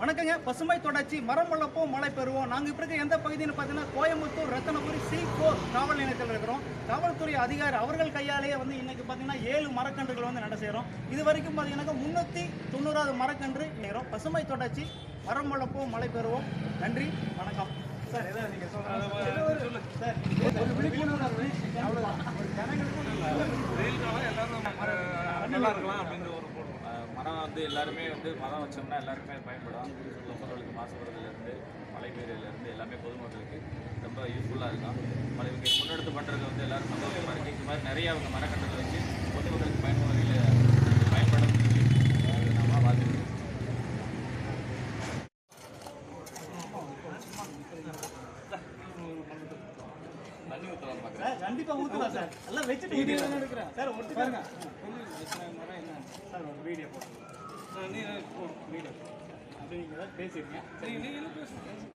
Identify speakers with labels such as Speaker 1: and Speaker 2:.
Speaker 1: வணக்கங்க. பசுமை தொடர்ச்சி மரம் வளர்ப்போம் மழை பெறுவோம். நாங்கள் இப்போ இருக்க எந்த பகுதின்னு பார்த்தீங்கன்னா கோயம்புத்தூர் ரத்தனபுரி C4 காவல் நிலையத்தில் இருக்கிறோம். காவல்துறை அதிகாரி அவர்கள் கையாலேயே இன்னைக்கு பார்த்தீங்கன்னா 7 மரக்கன்றுகள் நட செய்கிறோம். இது வரைக்கும் பார்த்தீங்கன்னா 390 மரக்கன்று நேரம். பசுமை தொடர்ச்சி மரம் வளர்ப்போம் மழை பெறுவோம். நன்றி, வணக்கம். சார் ஏதாவது நீங்கள் சொல்லுங்கள் சார். ஒரு விழிப்புணர்வு
Speaker 2: நல்லா இருக்கலாம் அப்படின்ற ஒரு மரம் எல்லாருமே மரம் வச்சோம்னா எல்லாருமே பயன்படும். சுற்றுச்சூழலுக்கு மாசுபடுறதுலேருந்து மழை பெய்யறதுலேருந்து எல்லாமே பொதுமக்களுக்கு ரொம்ப யூஸ்ஃபுல்லாக இருக்கும். மழைக்கு முன்னெடுத்து பண்ணுறது எல்லாரும் சந்தோஷமாக இருக்குது. இது மாதிரி நிறைய அவங்க மரக்கன்றுகள் வச்சு பொதுமக்களுக்கு பயன்படும் வகையில் பயன்படும் சொல்லி நம்ம பார்த்துருக்கோம். தண்ணி ஊற்றலாம் பார்க்குறேன்.
Speaker 1: கண்டிப்பாக ஊற்றலாம் சார். எல்லாம் வச்சுட்டு எடுக்கிறேன் சார். ஒட்டு பாருங்க மரம் என்ன சார். ஒரு வீடியோ போட்டு வீடியோ அப்படி நீங்கள் ஏதாவது பேசியிருக்கேன். சரி, நீங்களும் பேசுங்க.